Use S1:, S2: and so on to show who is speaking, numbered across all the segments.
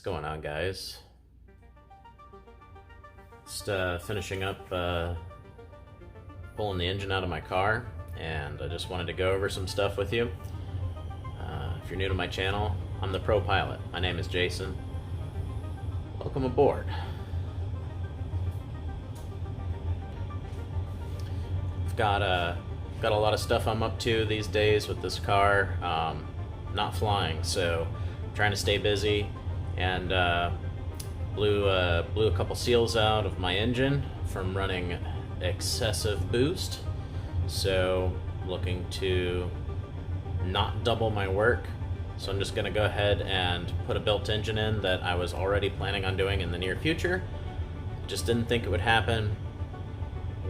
S1: going on, guys? Just finishing up pulling the engine out of my car, and I just wanted to go over some stuff with you. If you're new to my channel, I'm the TheProPilot. My name is Jason. Welcome aboard. I've got a lot of stuff I'm up to these days with this car. Not flying, so I'm trying to stay busy, and blew a couple seals out of my engine from running excessive boost, so looking to not double my work. So I'm just going to go ahead and put a built engine in that I was already planning on doing in the near future. Just didn't think it would happen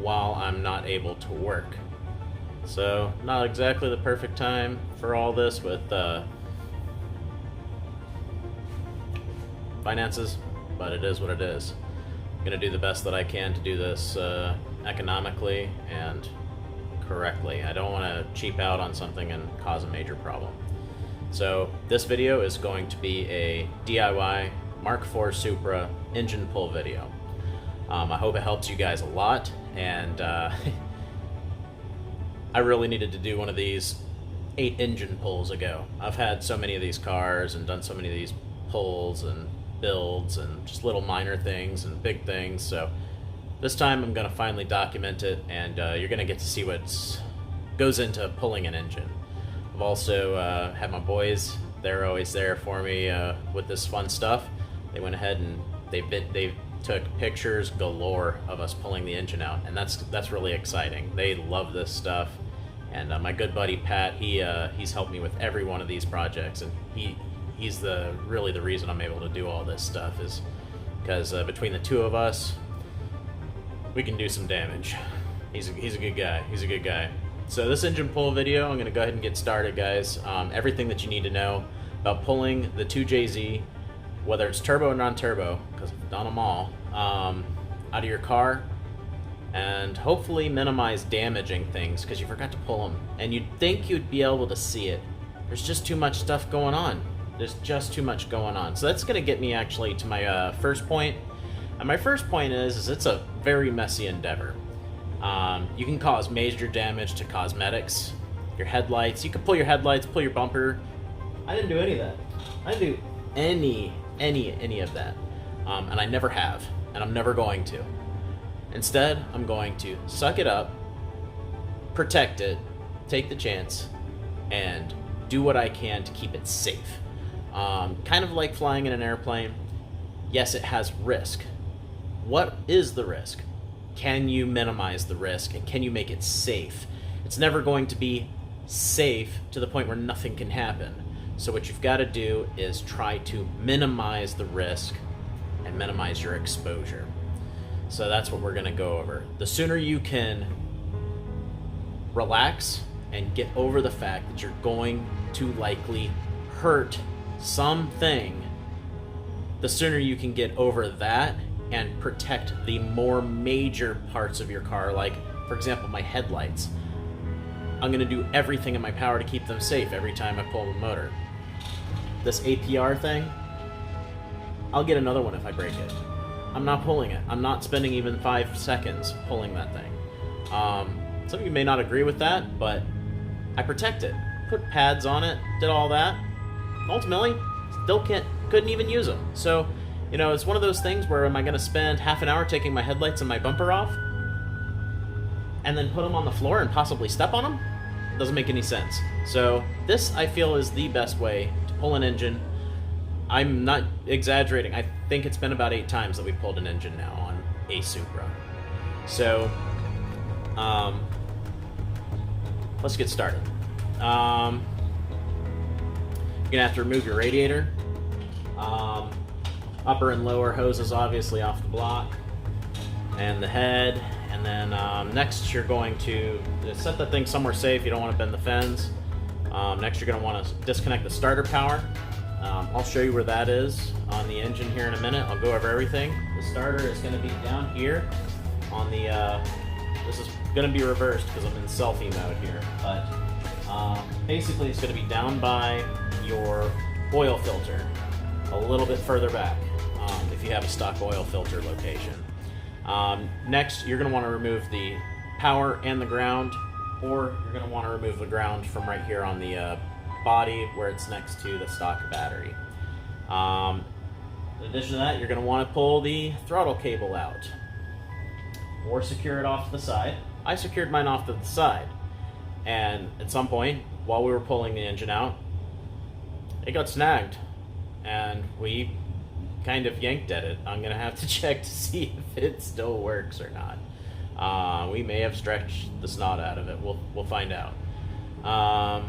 S1: while I'm not able to work. So not exactly the perfect time for all this with finances, but it is what it is. I'm going to do the best that I can to do this economically and correctly. I don't want to cheap out on something and cause a major problem. So this video is going to be a DIY Mark IV Supra engine pull video. I hope it helps you guys a lot, and I really needed to do one of these 8 engine pulls ago. I've had so many of these cars and done so many of these pulls and builds and just little minor things and big things, so this time I'm going to finally document it, and you're going to get to see what goes into pulling an engine. I've also had my boys, they're always there for me with this fun stuff. They went ahead and they took pictures galore of us pulling the engine out, and that's really exciting. They love this stuff, and my good buddy Pat, he's helped me with every one of these projects, and he's really the reason I'm able to do all this stuff, is because between the two of us, we can do some damage. He's a good guy. He's a good guy. So this engine pull video, I'm going to go ahead and get started, guys. Everything that you need to know about pulling the 2JZ, whether it's turbo or non-turbo, because I've done them all, out of your car, and hopefully minimize damaging things because you forgot to pull them. And you'd think you'd be able to see it. There's just too much stuff going on. There's just too much going on. So that's going to get me actually to my first point. And my first point is it's a very messy endeavor. You can cause major damage to cosmetics, your headlights. You can pull your headlights, pull your bumper. I didn't do any of that. I didn't do any of that. And I never have, and I'm never going to. Instead, I'm going to suck it up, protect it, take the chance, and do what I can to keep it safe. Kind of like flying in an airplane. Yes, it has risk. What is the risk? Can you minimize the risk, and can you make it safe? It's never going to be safe to the point where nothing can happen. So what you've got to do is try to minimize the risk and minimize your exposure. So that's what we're going to go over. The sooner you can relax and get over the fact that you're going to likely hurt something, the sooner you can get over that and protect the more major parts of your car, like, for example, my headlights. I'm going to do everything in my power to keep them safe every time I pull the motor. This APR thing, I'll get another one if I break it. I'm not pulling it. I'm not spending even 5 seconds pulling that thing. Some of you may not agree with that, but I protect it. Put pads on it, did all that. Ultimately, still couldn't even use them. So, you know, it's one of those things where am I going to spend half an hour taking my headlights and my bumper off and then put them on the floor and possibly step on them? Doesn't make any sense. So this, I feel, is the best way to pull an engine. I'm not exaggerating. I think it's been about 8 times that we've pulled an engine now on a Supra. So let's get started. You're going to have to remove your radiator. Upper and lower hoses obviously off the block, and the head, and then next you're going to set that thing somewhere safe. You don't want to bend the fence. Next you're going to want to disconnect the starter power. I'll show you where that is on the engine here in a minute. I'll go over everything. The starter is going to be down here on the, this is going to be reversed because I'm in selfie mode here, but basically it's going to be down by your oil filter. a little bit further back if you have a stock oil filter location. Next, you're going to want to remove the power and the ground, or you're going to want to remove the ground from right here on the body where it's next to the stock battery. In addition to that, you're going to want to pull the throttle cable out or secure it off to the side. I secured mine off to the side, and at some point while we were pulling the engine out, it got snagged and we kind of yanked at it. I'm going to have to check to see if it still works or not. We may have stretched the snot out of it. We'll find out. I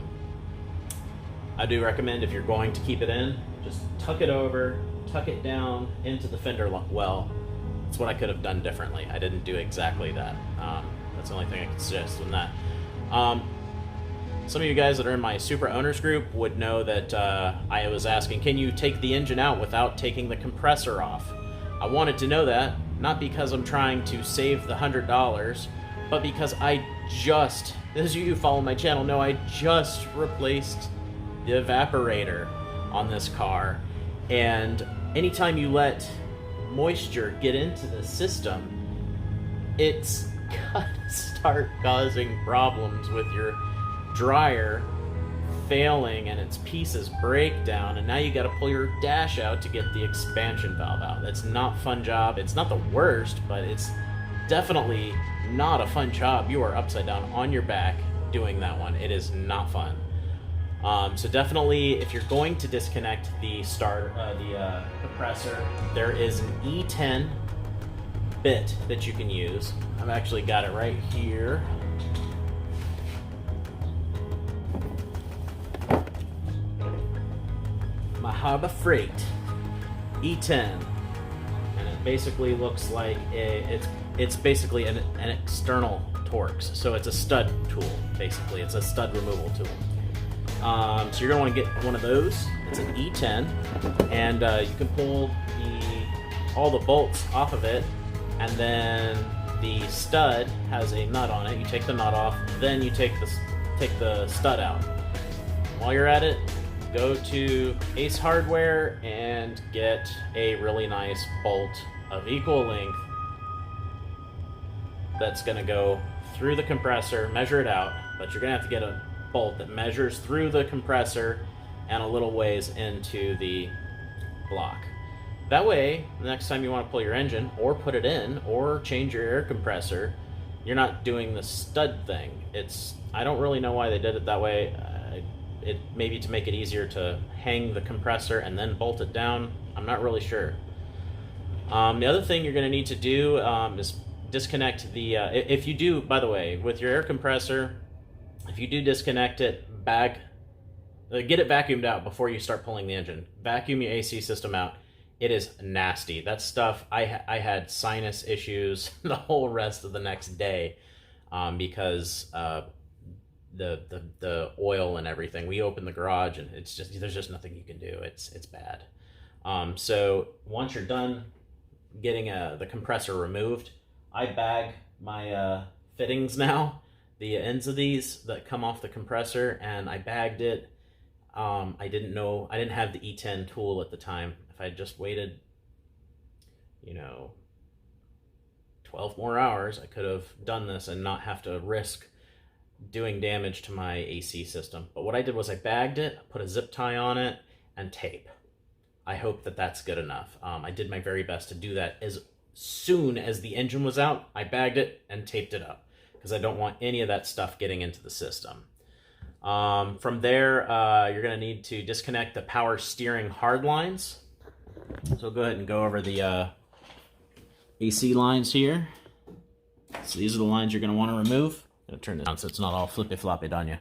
S1: do recommend, if you're going to keep it in, just tuck it over, tuck it down into the fender well. That's what I could have done differently. I didn't do exactly that. That's the only thing I can suggest on that. Some of you guys that are in my Supra owners group would know that I was asking, can you take the engine out without taking the compressor off? I wanted to know that, not because I'm trying to save the $100, but because I just, as you who follow my channel know, I just replaced the evaporator on this car, and anytime you let moisture get into the system, it's gonna start causing problems with your dryer failing and its pieces break down, and now you got to pull your dash out to get the expansion valve out. That's not a fun job. It's not the worst, but it's definitely not a fun job. You are upside down on your back doing that one. It is not fun. So definitely, if you're going to disconnect the compressor, there is an E10 bit that you can use. I've actually got it right here. My Harbor Freight E10, and it basically looks like it's basically an external Torx. So it's a stud tool. Basically, it's a stud removal tool. So you're going to want to get one of those. It's an E10, and you can pull all the bolts off of it, and then the stud has a nut on it. You take the nut off, then you take the stud out. While you're at it, go to Ace Hardware and get a really nice bolt of equal length that's going to go through the compressor. Measure it out, but you're going to have to get a bolt that measures through the compressor and a little ways into the block. That way, the next time you want to pull your engine or put it in or change your air compressor, you're not doing the stud thing. I don't really know why they did it that way. It maybe to make it easier to hang the compressor and then bolt it down. I'm not really sure. The other thing you're going to need to do is disconnect the if you do, by the way, with your air compressor, if you do disconnect it, get it vacuumed out before you start pulling the engine. Vacuum your AC system out. It is nasty. That stuff, I had sinus issues the whole rest of the next day because the oil and everything. We opened the garage and there's just nothing you can do. It's bad. So once you're done getting the compressor removed, I bag my fittings now, the ends of these that come off the compressor, and I bagged it. I didn't have the E10 tool at the time. If I had just waited, 12 more hours, I could have done this and not have to risk doing damage to my AC system. But what I did was I bagged it, put a zip tie on it, and tape. I hope that that's good enough. I did my very best to do that as soon as the engine was out. I bagged it and taped it up because I don't want any of that stuff getting into the system. From there, you're going to need to disconnect the power steering hard lines. So go ahead and go over the AC lines here. So these are the lines you're going to want to remove. I'm going to turn this down so it's not all flippy-floppy on you.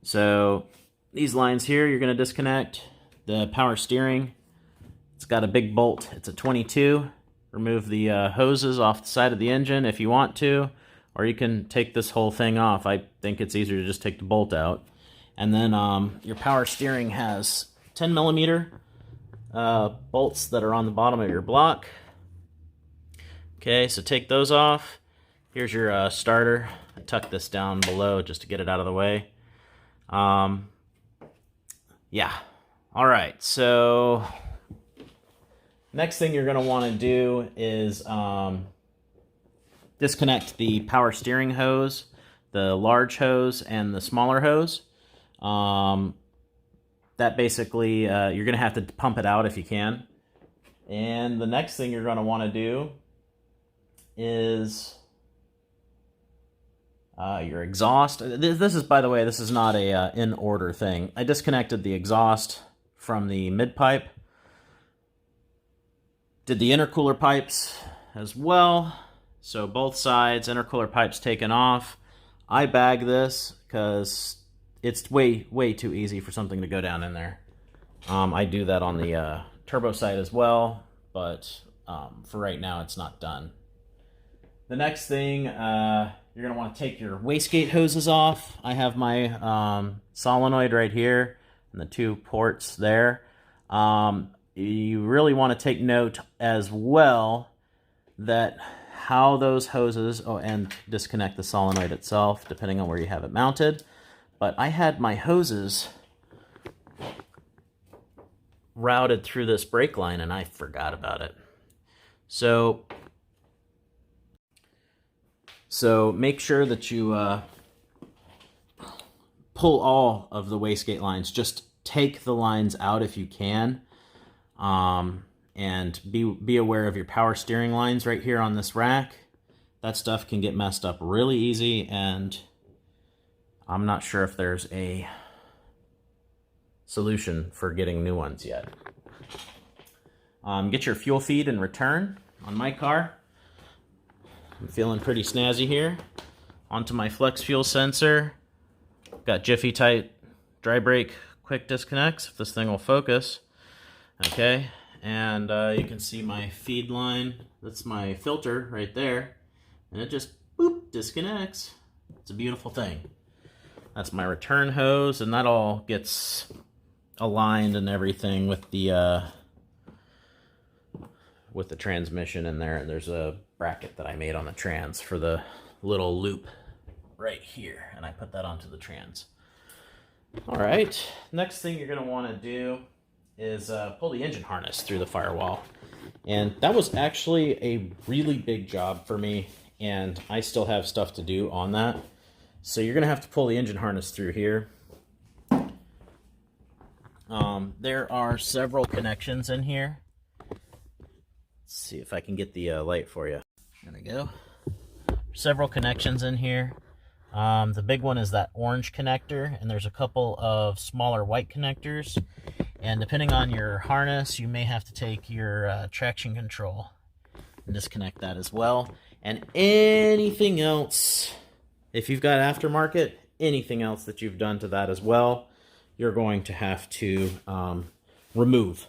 S1: So these lines here, you're going to disconnect the power steering. It's got a big bolt. It's a 22. Remove the hoses off the side of the engine if you want to, or you can take this whole thing off. I think it's easier to just take the bolt out. And then your power steering has 10 millimeter bolts that are on the bottom of your block. Okay, so take those off. Here's your starter. I tucked this down below just to get it out of the way. Yeah. All right, so Next thing you're going to want to do is disconnect the power steering hose, the large hose, and the smaller hose. That basically, you're going to have to pump it out if you can. And the next thing you're going to want to do is your exhaust. This is, by the way, this is not a in order thing. I disconnected the exhaust from the mid pipe. Did the intercooler pipes as well. So both sides, intercooler pipes taken off. I bag this because it's way too easy for something to go down in there. I do that on the turbo side as well, but for right now it's not done. The next thing, you're going to want to take your wastegate hoses off. I have my solenoid right here and the 2 ports there. You really want to take note as well that how those hoses, and disconnect the solenoid itself depending on where you have it mounted. But I had my hoses routed through this brake line and I forgot about it. So make sure that you pull all of the wastegate lines. Just take the lines out if you can. And be aware of your power steering lines right here on this rack. That stuff can get messed up really easy, and I'm not sure if there's a solution for getting new ones yet. Get your fuel feed and return on my car. I'm feeling pretty snazzy here. Onto my flex fuel sensor. Got Jiffy tight dry brake quick disconnects, if this thing will focus. Okay. And you can see my feed line. That's my filter right there. And it just, boop, disconnects. It's a beautiful thing. That's my return hose, and that all gets aligned and everything with the transmission in there. And there's a bracket that I made on the trans for the little loop right here. And I put that onto the trans. All right, next thing you're going to want to do is pull the engine harness through the firewall. And that was actually a really big job for me, and I still have stuff to do on that. So you're going to have to pull the engine harness through here. There are several connections in here. Let's see if I can get the light for you. There we go. Several connections in here. The big one is that orange connector, and there's a couple of smaller white connectors. And depending on your harness, you may have to take your traction control and disconnect that as well. And anything else, if you've got aftermarket, anything else that you've done to that as well, you're going to have to remove.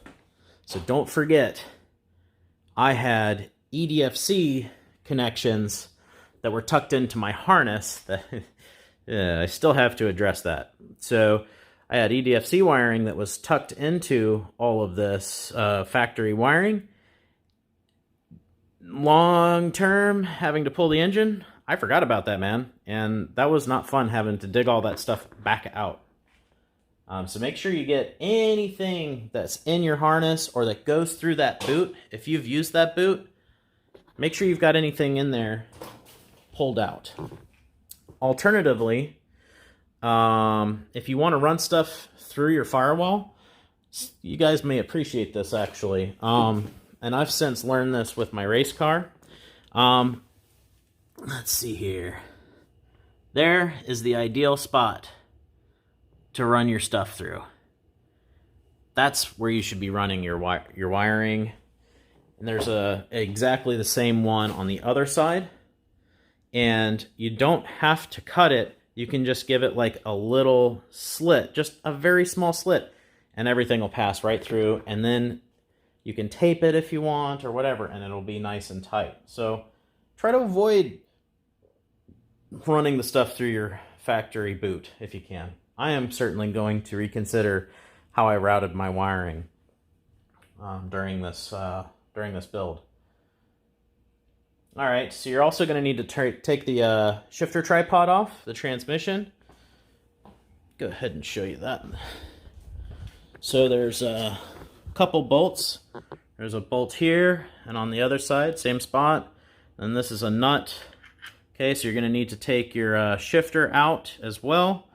S1: So don't forget, I had EDFC connections that were tucked into my harness that I still have to address that. So I had EDFC wiring that was tucked into all of this factory wiring. Long term, having to pull the engine, I forgot about that, man. And that was not fun, having to dig all that stuff back out. So make sure you get anything that's in your harness or that goes through that boot. If you've used that boot, make sure you've got anything in there pulled out. Alternatively, if you want to run stuff through your firewall, you guys may appreciate this actually. And I've since learned this with my race car. Let's see here. There is the ideal spot to run your stuff through. That's where you should be running your wiring. And there's exactly the same one on the other side. And you don't have to cut it. You can just give it like a little slit, just a very small slit, and everything will pass right through. And then you can tape it if you want or whatever, and it'll be nice and tight. So try to avoid running the stuff through your factory boot if you can. I am certainly going to reconsider how I routed my wiring during this build. All right, so you're also going to need to take the shifter tripod off the transmission. Go ahead and show you that. So there's a couple bolts There's a bolt here, and on the other side, same spot. And this is a nut. Okay, so you're going to need to take your shifter out as well.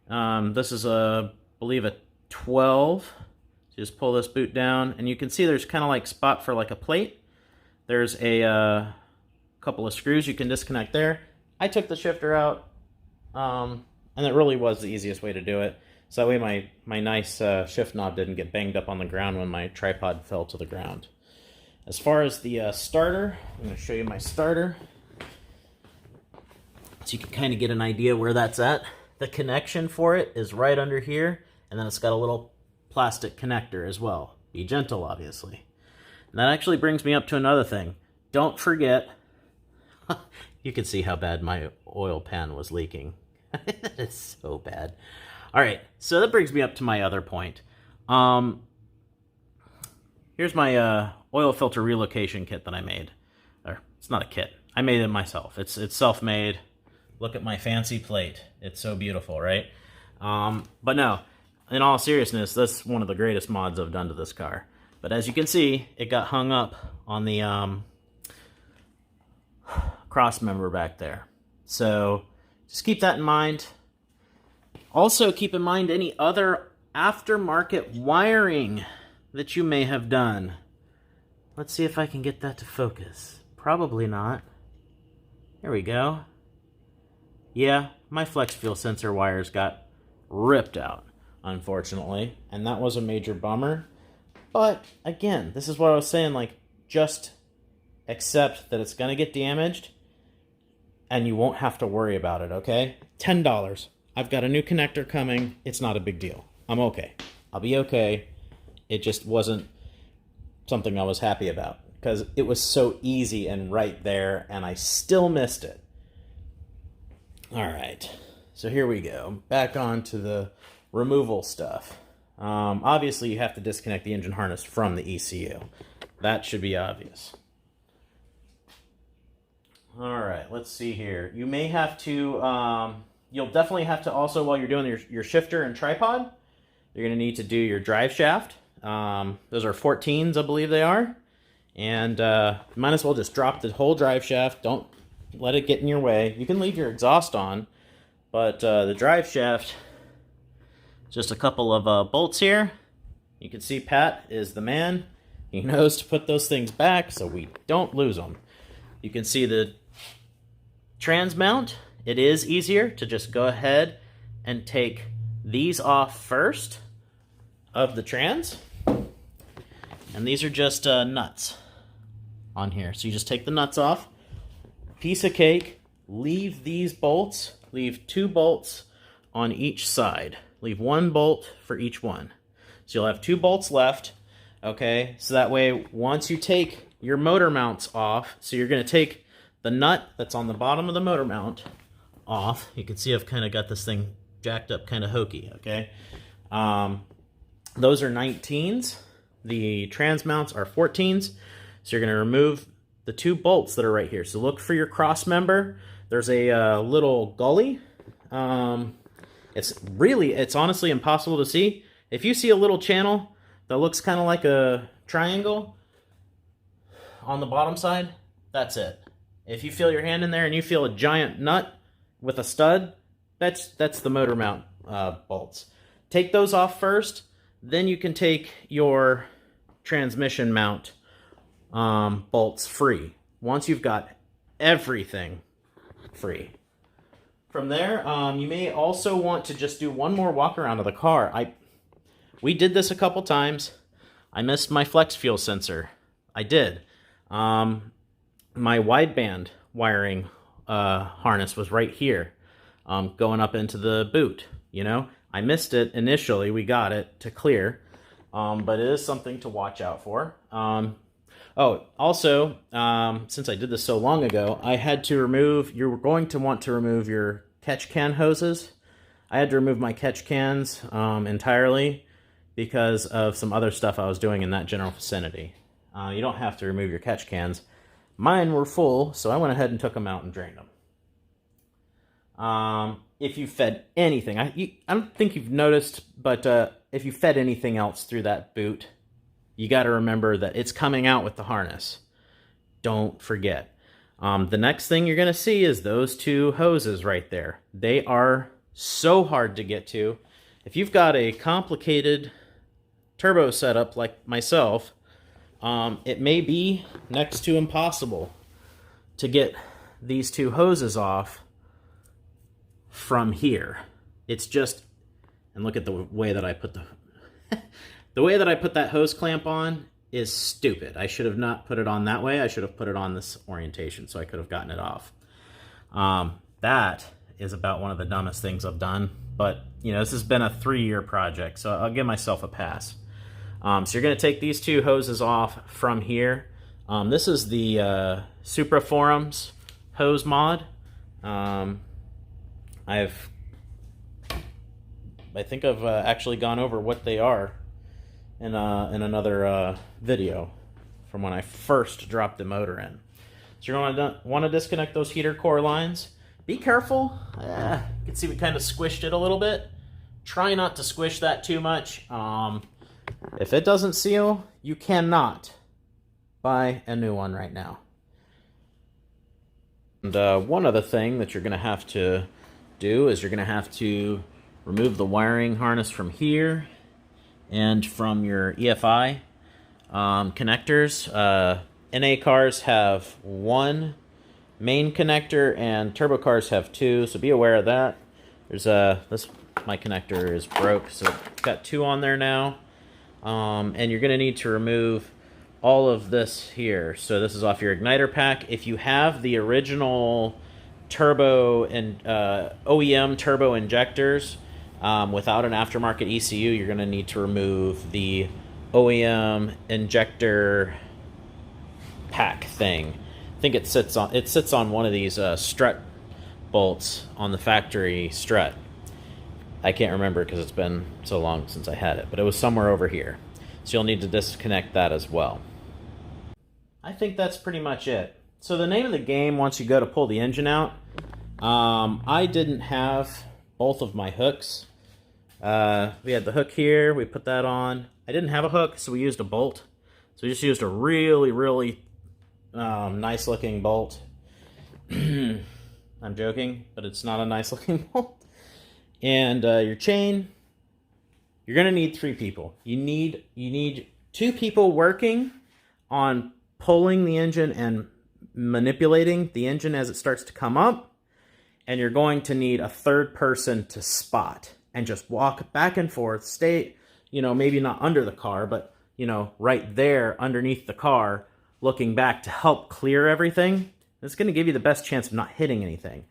S1: This is I believe a 12. So just pull this boot down, and you can see there's kind of like spot for like a plate. There's a couple of screws you can disconnect there. I took the shifter out, and it really was the easiest way to do it. So that way my nice shift knob didn't get banged up on the ground when my tripod fell to the ground. As far as the starter, I'm going to show you my starter, so you can kind of get an idea where that's at. The connection for it is right under here, and then it's got a little plastic connector as well. Be gentle, obviously. And that actually brings me up to another thing. Don't forget, you can see how bad my oil pan was leaking. It's so bad. All right, so that brings me up to my other point. Here's my oil filter relocation kit that I made. Or, it's not a kit. I made it myself. It's self-made. Look at my fancy plate. It's so beautiful, right? But no, in all seriousness, that's one of the greatest mods I've done to this car. But as you can see, it got hung up on the cross member back there. So just keep that in mind. Also, keep in mind any other aftermarket wiring that you may have done. Let's see if I can get that to focus. Probably not. There we go. Yeah, my flex fuel sensor wires got ripped out, unfortunately, and that was a major bummer. But again, this is what I was saying, like, just accept that it's gonna get damaged and you won't have to worry about it, okay? $10. I've got a new connector coming. It's not a big deal. I'm okay. I'll be okay. It just wasn't something I was happy about because it was so easy and right there, and I still missed it. All right, so here we go. Back on to the removal stuff. Obviously, you have to disconnect the engine harness from the ECU. That should be obvious. All right, let's see here. You may have to, you'll definitely have to also, while you're doing your shifter and tripod, you're going to need to do your drive shaft. Those are 14s, I believe they are. And might as well just drop the whole drive shaft. Don't let it get in your way. You can leave your exhaust on, but the drive shaft, just a couple of bolts here. You can see Pat is the man. He knows to put those things back so we don't lose them. You can see the trans mount. It is easier to just go ahead and take these off first of the trans. And these are just nuts on here. So you just take the nuts off. Piece of cake. Leave these bolts. Leave 2 bolts on each side. Leave 1 bolt for each one. So you'll have 2 bolts left. Okay, so that way once you take your motor mounts off, so you're going to take the nut that's on the bottom of the motor mount off. You can see I've kind of got this thing jacked up kind of hokey, okay? Those are 19s. The trans mounts are 14s. So you're going to remove the 2 bolts that are right here. So look for your cross member. There's a little gully. It's honestly impossible to see. If you see a little channel that looks kind of like a triangle on the bottom side, that's it. If you feel your hand in there and you feel a giant nut with a stud, that's the motor mount bolts. Take those off first, then you can take your transmission mount bolts free. Once you've got everything free. From there, you may also want to just do one more walk around of the car. We did this a couple times. I missed my flex fuel sensor. I did. My wideband wiring harness was right here, going up into the boot. You know, I missed it initially. We got it to clear, but it is something to watch out for. Oh, also, since I did this so long ago, I had to remove, you were going to want to remove your catch can hoses. I had to remove my catch cans entirely because of some other stuff I was doing in that general vicinity. You don't have to remove your catch cans. Mine were full, so I went ahead and took them out and drained them. If you fed anything, I don't think you've noticed, but if you fed anything else through that boot, you got to remember that it's coming out with the harness. Don't forget. The next thing you're going to see is those two hoses right there. They are so hard to get to. If you've got a complicated turbo setup like myself, it may be next to impossible to get these two hoses off from here. It's just, and look at the way that I put the way that I put that hose clamp on is stupid. I should have not put it on that way. I should have put it on this orientation so I could have gotten it off. That is about one of the dumbest things I've done. But, you know, this has been a 3-year project, so I'll give myself a pass. So you're going to take these two hoses off from here. This is the Supra Forums hose mod. I think I've actually gone over what they are in another video from when I first dropped the motor in. So you're going to want to disconnect those heater core lines. Be careful. You can see we kind of squished it a little bit. Try not to squish that too much. If it doesn't seal, you cannot buy a new one right now. And one other thing that you're going to have to do is you're going to have to remove the wiring harness from here and from your EFI connectors. NA cars have one main connector and turbo cars have two, so be aware of that. There's my connector is broke, so I've got two on there now. And you're going to need to remove all of this here. So this is off your Ignitor Pack. If you have the original turbo and OEM turbo injectors without an aftermarket ECU, you're going to need to remove the OEM injector pack thing. I think it sits on one of these strut bolts on the factory strut. I can't remember because it's been so long since I had it, but it was somewhere over here. So you'll need to disconnect that as well. I think that's pretty much it. So the name of the game, once you go to pull the engine out, I didn't have both of my hooks. We had the hook here, we put that on. I didn't have a hook, so we used a bolt. So we just used a really, really nice looking bolt. I'm joking, but it's not a nice looking bolt. And your chain, you're going to need 3 people. You need 2 people working on pulling the engine and manipulating the engine as it starts to come up. And you're going to need a 3rd person to spot and just walk back and forth, stay, maybe not under the car, but, right there underneath the car, looking back to help clear everything. It's going to give you the best chance of not hitting anything.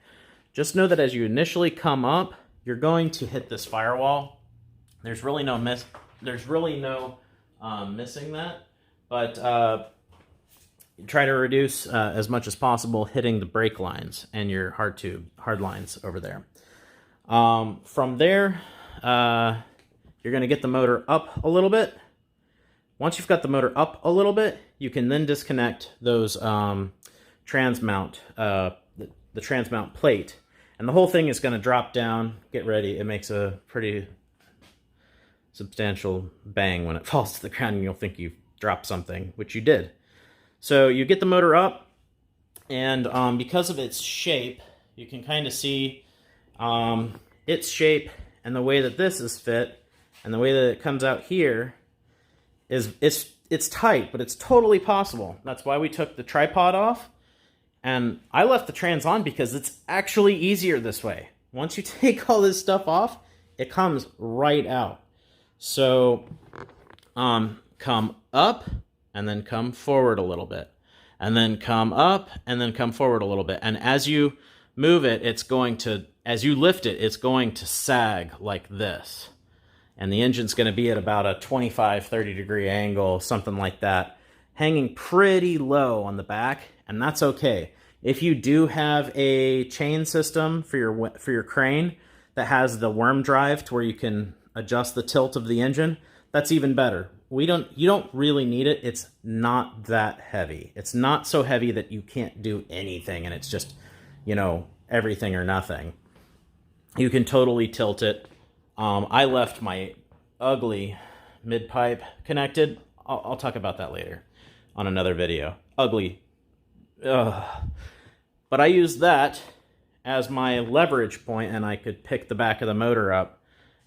S1: Just know that as you initially come up, you're going to hit this firewall. There's really no missing that, but try to reduce as much as possible hitting the brake lines and your hard lines over there. From there, you're going to get the motor up a little bit. Once you've got the motor up a little bit, you can then disconnect those transmount, the transmount plate. And the whole thing is going to drop down. Get ready. It makes a pretty substantial bang when it falls to the ground, and you'll think you've dropped something, which you did. So you get the motor up, and because of its shape, you can kind of see its shape and the way that this is fit, and the way that it comes out here is it's tight, but it's totally possible. That's why we took the tripod off. And I left the trans on because it's actually easier this way. Once you take all this stuff off, it comes right out. So come up and then come forward a little bit. And then come up and then come forward a little bit. And as you move it, as you lift it, it's going to sag like this. And the engine's going to be at about a 25, 30 degree angle, something like that, hanging pretty low on the back. And that's okay. If you do have a chain system for your crane that has the worm drive to where you can adjust the tilt of the engine, that's even better. You don't really need it. It's not that heavy. It's not so heavy that you can't do anything and it's just, everything or nothing. You can totally tilt it. I left my ugly mid-pipe connected I'll talk about that later on another video. Ugly. Ugh. But I used that as my leverage point, and I could pick the back of the motor up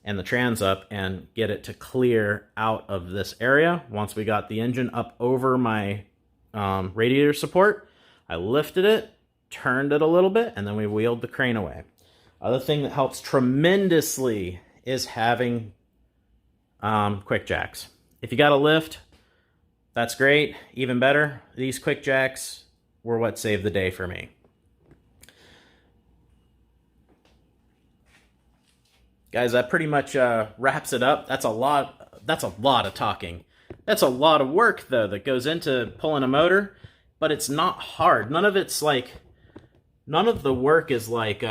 S1: and the trans up and get it to clear out of this area. Once we got the engine up over my radiator support, I lifted it, turned it a little bit, and then we wheeled the crane away. Other thing that helps tremendously is having quick jacks. If you got a lift, that's great. Even better, these quick jacks were what saved the day for me. Guys, that pretty much wraps it up. That's a lot of talking. That's a lot of work, though, that goes into pulling a motor, but it's not hard. None of it's like, none of the work is like, you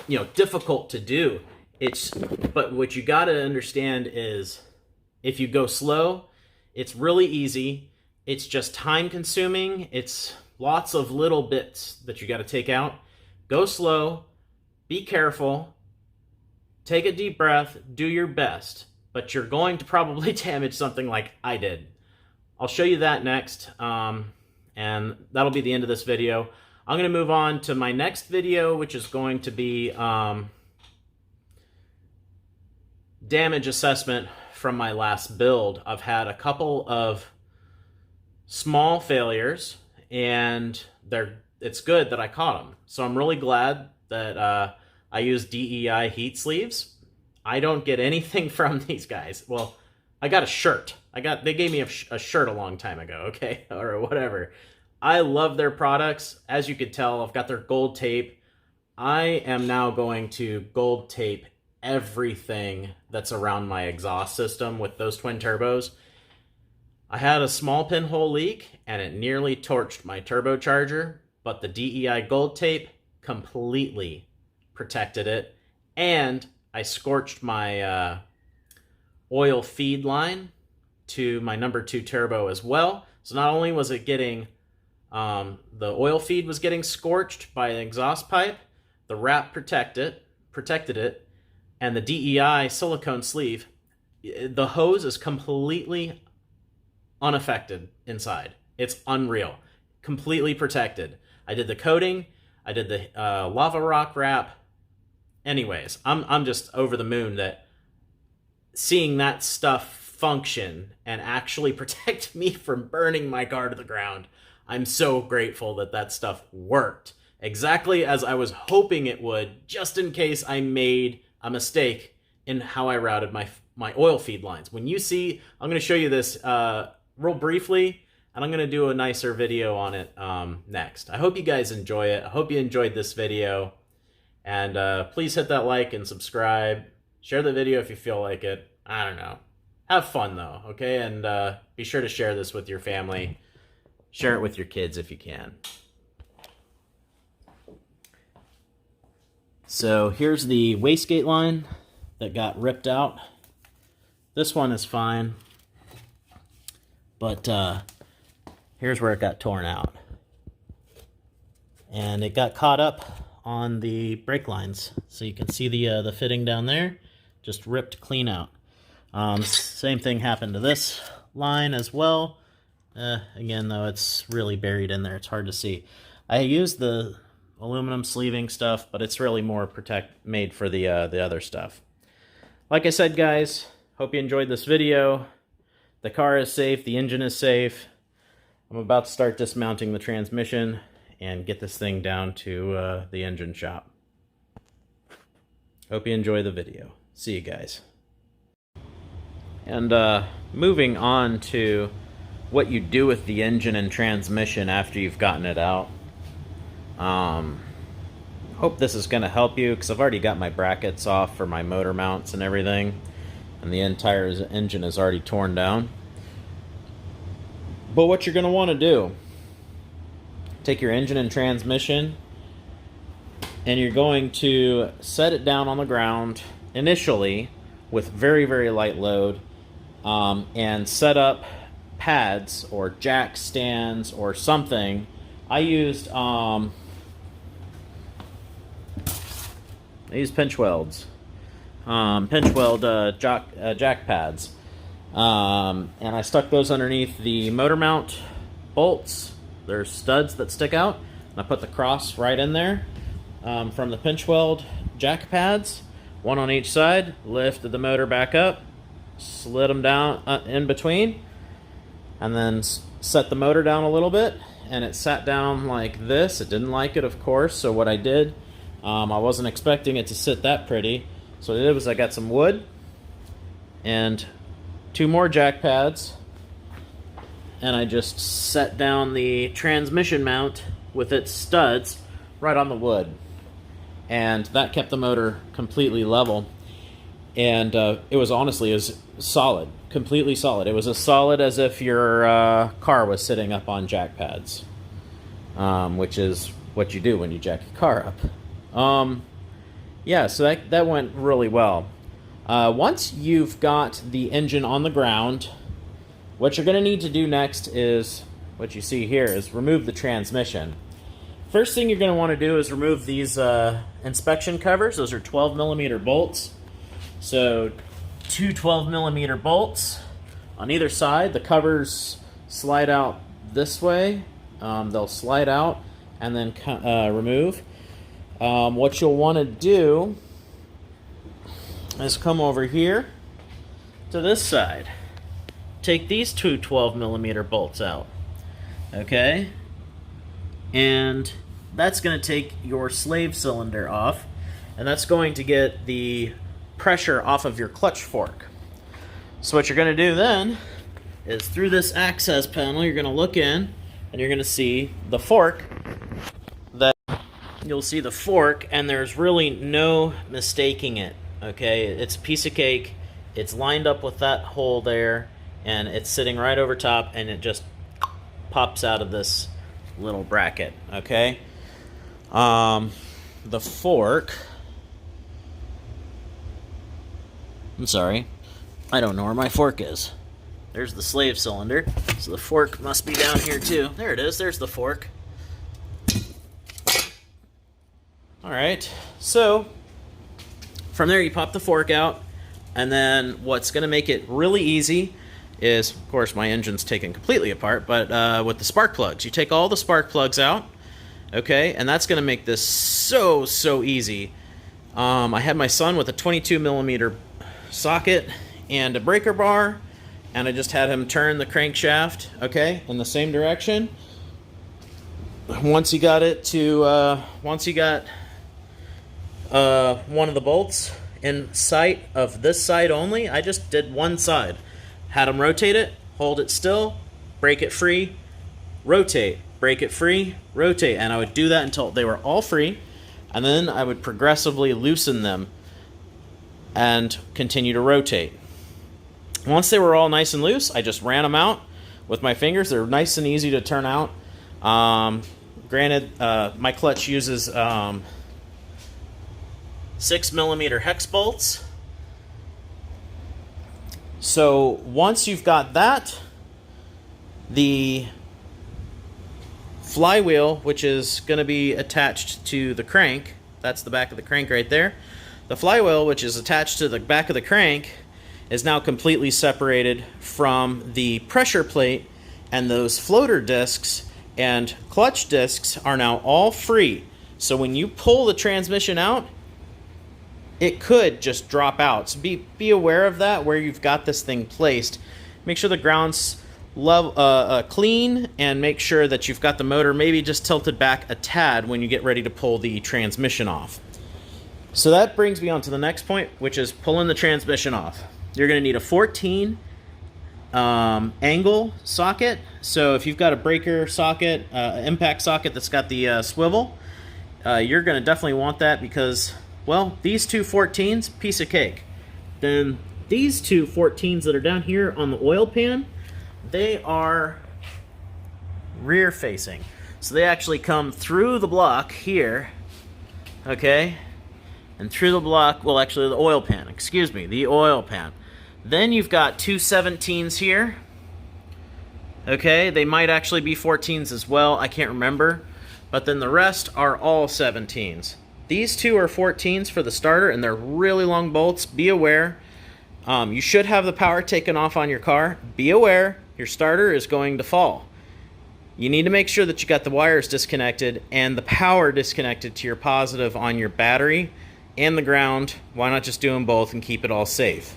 S1: know, difficult to do. But what you got to understand is, if you go slow, it's really easy. It's just time consuming. It's lots of little bits that you got to take out. Go slow. Be careful, take a deep breath, do your best, but you're going to probably damage something like I did. I'll show you that next, and that'll be the end of this video. I'm going to move on to my next video, which is going to be damage assessment from my last build. I've had a couple of small failures, and it's good that I caught them. So I'm really glad that I use DEI heat sleeves. I don't get anything from these guys. Well, I got a shirt. They gave me a shirt a long time ago, okay, or whatever. I love their products. As you could tell, I've got their gold tape. I am now going to gold tape everything that's around my exhaust system with those twin turbos. I had a small pinhole leak, and it nearly torched my turbocharger, but the DEI gold tape completely protected it, and I scorched my oil feed line to my number 2 turbo as well. So not only was it getting the oil feed was getting scorched by an exhaust pipe, the wrap protected it, and the DEI silicone sleeve, the hose is completely unaffected inside. It's unreal, completely protected. I did the coating. I did the lava rock wrap. Anyways, I'm just over the moon that seeing that stuff function and actually protect me from burning my car to the ground. I'm so grateful that that stuff worked exactly as I was hoping it would, just in case I made a mistake in how I routed my oil feed lines. When you see, I'm going to show you this real briefly, and I'm going to do a nicer video on it next. I hope you guys enjoy it. I hope you enjoyed this video. And please hit that like and subscribe. Share the video if you feel like it. I don't know. Have fun, though, okay? And be sure to share this with your family. Share it with your kids if you can. So here's the wastegate line that got ripped out. This one is fine. But here's where it got torn out. And it got caught up on the brake lines. So you can see the fitting down there, just ripped clean out. Same thing happened to this line as well. Again, though, it's really buried in there. It's hard to see. I used the aluminum sleeving stuff, but it's really more made for the other stuff. Like I said, guys, hope you enjoyed this video. The car is safe. The engine is safe. I'm about to start dismounting the transmission and get this thing down to the engine shop. Hope you enjoy the video. See you guys. And moving on to what you do with the engine and transmission after you've gotten it out. Hope this is going to help you, because I've already got my brackets off for my motor mounts and everything, and the entire engine is already torn down. But what you're going to want to do, take your engine and transmission, and you're going to set it down on the ground initially with very, very light load, and set up pads or jack stands or something. I used pinch welds, jack pads, And I stuck those underneath the motor mount bolts. There's studs that stick out. And I put the cross right in there from the pinch weld jack pads, one on each side. Lifted the motor back up, slid them down in between, and then set the motor down a little bit. And it sat down like this. It didn't like it, of course, so what I did, I wasn't expecting it to sit that pretty. So what I did was I got some wood and 2 more jack pads, and I just set down the transmission mount with its studs right on the wood. And that kept the motor completely level. And it was solid, completely solid. It was as solid as if your car was sitting up on jack pads, which is what you do when you jack your car up. Yeah, so that went really well. Once you've got the engine on the ground, what you're going to need to do next is, what you see here, is remove the transmission. First thing you're going to want to do is remove these inspection covers. Those are 12mm bolts. So 2 12mm bolts on either side. The covers slide out this way. They'll slide out and then remove. What you'll want to do is come over here to this side. Take these 2 12mm bolts out. Okay? And that's going to take your slave cylinder off, and that's going to get the pressure off of your clutch fork. So what you're going to do then is, through this access panel, you're going to look in and you're going to see the fork. You'll see the fork, and there's really no mistaking it. Okay, it's a piece of cake. It's lined up with that hole there, and it's sitting right over top, and it just pops out of this little bracket. Okay, the fork, I'm sorry, I don't know where my fork is. There's the slave cylinder, so the fork must be down here too. There it is, there's the fork. Alright, so from there you pop the fork out, and then what's going to make it really easy is, of course, my engine's taken completely apart, but with the spark plugs. You take all the spark plugs out, okay, and that's going to make this so easy. I had my son with a 22mm socket and a breaker bar, and I just had him turn the crankshaft, okay, in the same direction. Once you got it to, one of the bolts in sight of this side only, I just did one side. Had them rotate it, hold it still, break it free, rotate, break it free, rotate, and I would do that until they were all free, and then I would progressively loosen them and continue to rotate. Once they were all nice and loose, I just ran them out with my fingers. They're nice and easy to turn out. Granted, my clutch uses 6mm hex bolts. So once you've got that, the flywheel, which is going to be attached to the crank, that's the back of the crank right there. The flywheel, which is attached to the back of the crank, is now completely separated from the pressure plate, and those floater discs and clutch discs are now all free. So when you pull the transmission out, it could just drop out. So be aware of that where you've got this thing placed. Make sure the ground's clean, and make sure that you've got the motor maybe just tilted back a tad when you get ready to pull the transmission off. So that brings me on to the next point, which is pulling the transmission off. You're going to need a 14 angle socket. So if you've got a breaker socket, impact socket that's got the swivel, you're going to definitely want that because, well, these two 14s, piece of cake. Then these two 14s that are down here on the oil pan, they are rear facing. So they actually come through the block here, okay? And through the block, well, actually the oil pan, excuse me, the oil pan. Then you've got two 17s here, okay? They might actually be 14s as well, I can't remember. But then the rest are all 17s. These two are 14s for the starter, and they're really long bolts. Be aware, You should have the power taken off on your car. Be aware, your starter is going to fall. You need to make sure that you got the wires disconnected and the power disconnected to your positive on your battery and the ground. Why not just do them both and keep it all safe?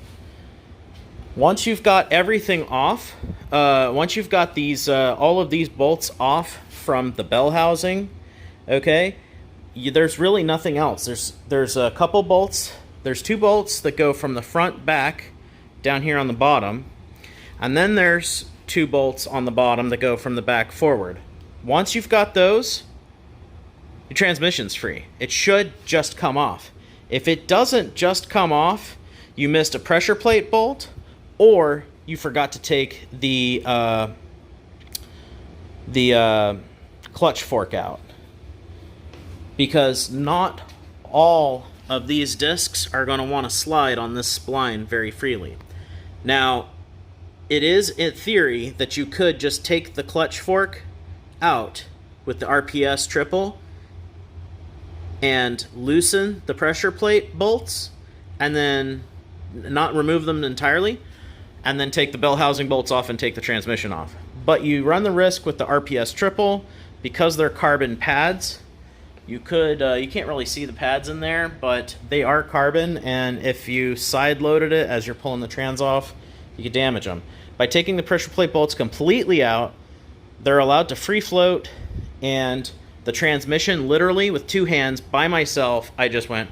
S1: Once you've got everything off, once you've got these all of these bolts off from the bell housing, okay, there's really nothing else. There's a couple bolts. There's 2 bolts that go from the front back down here on the bottom, and then there's 2 bolts on the bottom that go from the back forward. Once you've got those, your transmission's free. It should just come off. If it doesn't just come off, you missed a pressure plate bolt, or you forgot to take the clutch fork out. Because not all of these discs are going to want to slide on this spline very freely. Now, it is in theory that you could just take the clutch fork out with the RPS triple and loosen the pressure plate bolts and then not remove them entirely, and then take the bell housing bolts off and take the transmission off. But you run the risk with the RPS triple, because they're carbon pads. You can't really see the pads in there, but they are carbon, and if you side loaded it as you're pulling the trans off, you could damage them. By taking the pressure plate bolts completely out, they're allowed to free float, and the transmission, literally with 2 hands by myself, I just went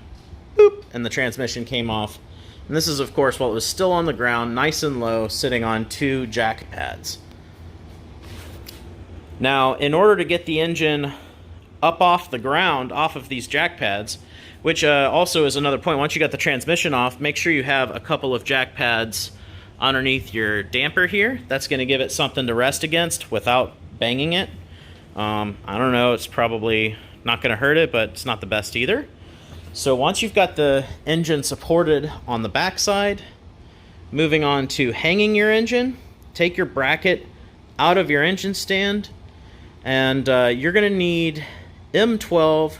S1: boop, and the transmission came off. And this is, of course, while it was still on the ground, nice and low, sitting on 2 jack pads. Now, in order to get the engine up off the ground, off of these jack pads, which also is another point, once you got the transmission off, make sure you have a couple of jack pads underneath your damper here. That's going to give it something to rest against without banging it. I don't know, it's probably not going to hurt it, but it's not the best either. So once you've got the engine supported on the backside, moving on to hanging your engine, take your bracket out of your engine stand, and you're going to need M12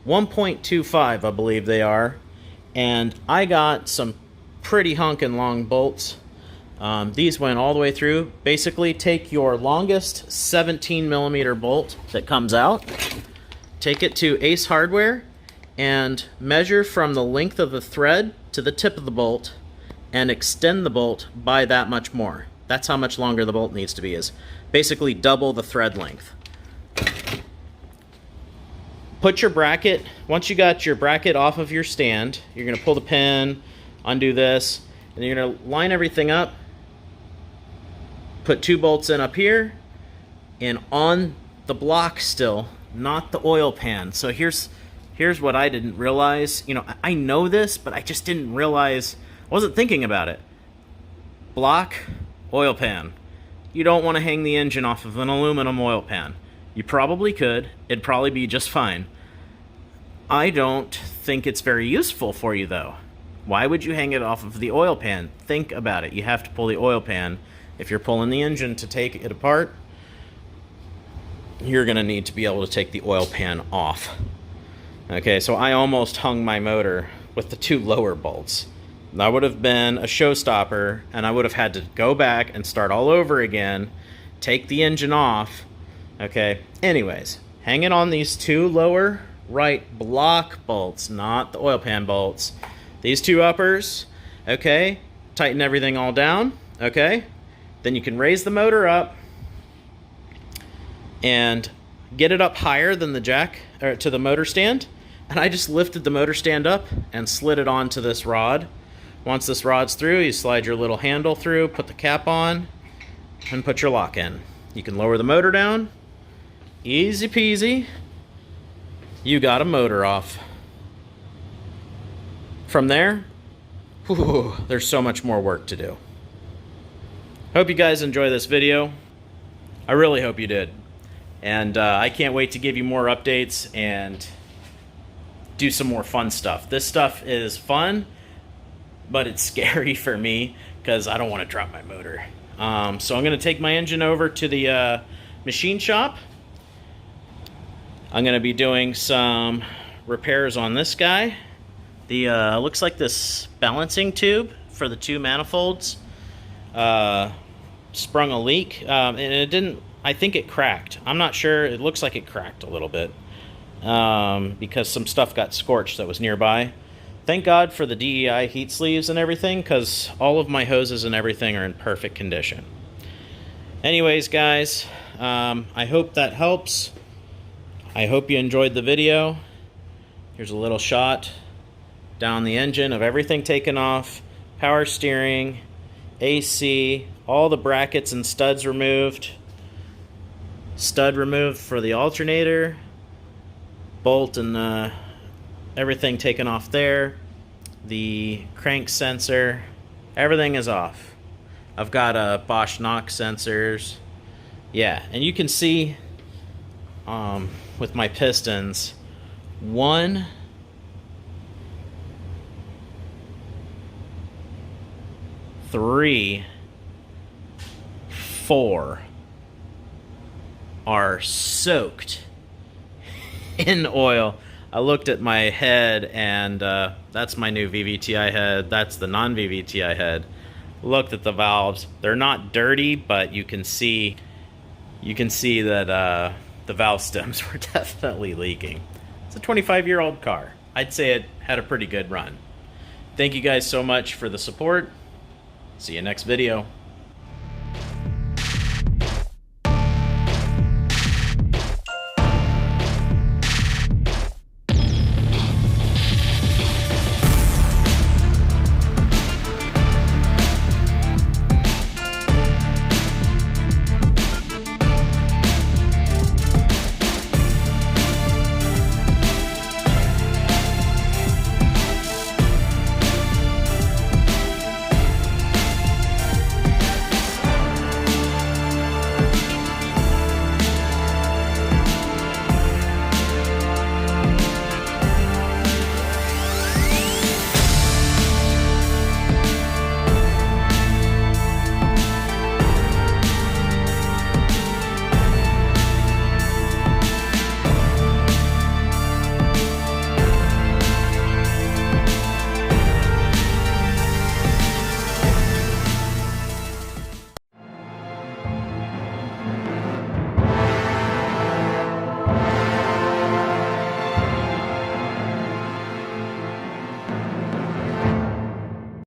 S1: 1.25, I believe they are, and I got some pretty hunkin' long bolts. These went all the way through. Basically, take your longest 17 millimeter bolt that comes out, take it to Ace Hardware, and measure from the length of the thread to the tip of the bolt and extend the bolt by that much more. That's how much longer the bolt needs to be, is basically double the thread length. Put your bracket, once you got your bracket off of your stand, you're going to pull the pin, undo this, and you're going to line everything up, put 2 bolts in up here, and on the block still, not the oil pan. So here's what I didn't realize. You know, I know this, but I just didn't realize, I wasn't thinking about it. Block, oil pan. You don't want to hang the engine off of an aluminum oil pan. You probably could. It'd probably be just fine. I don't think it's very useful for you, though. Why would you hang it off of the oil pan? Think about it. You have to pull the oil pan. If you're pulling the engine to take it apart, you're going to need to be able to take the oil pan off. Okay, so I almost hung my motor with the 2 lower bolts. That would have been a showstopper, and I would have had to go back and start all over again, take the engine off. Okay, anyways, hang it on these 2 lower right block bolts, not the oil pan bolts. These 2 uppers, okay, tighten everything all down, okay? Then you can raise the motor up and get it up higher than the jack, or to the motor stand. And I just lifted the motor stand up and slid it onto this rod. Once this rod's through, you slide your little handle through, put the cap on, and put your lock in. You can lower the motor down. Easy peasy. You got a motor off. From there, whew, there's so much more work to do. Hope you guys enjoy this video. I really hope you did. And I can't wait to give you more updates and do some more fun stuff. This stuff is fun, but it's scary for me because I don't want to drop my motor. So I'm going to take my engine over to the machine shop. I'm going to be doing some repairs on this guy. The looks like this balancing tube for the 2 manifolds sprung a leak, and it didn't. I think it cracked. I'm not sure. It looks like it cracked a little bit because some stuff got scorched that was nearby. Thank God for the DEI heat sleeves and everything, because all of my hoses and everything are in perfect condition. Anyways, guys, I hope that helps. I hope you enjoyed the video. Here's a little shot down the engine of everything taken off, power steering, AC, all the brackets and studs removed, stud removed for the alternator, bolt and everything taken off there, the crank sensor, everything is off. I've got Bosch knock sensors. Yeah, and you can see with my pistons, 1, 3, 4 are soaked in oil. I looked at my head, and that's my new VVTi head. That's the non-VVTi head. Looked at the valves. They're not dirty, but you can see that the valve stems were definitely leaking. It's a 25-year-old car. I'd say it had a pretty good run. Thank you guys so much for the support. See you next video.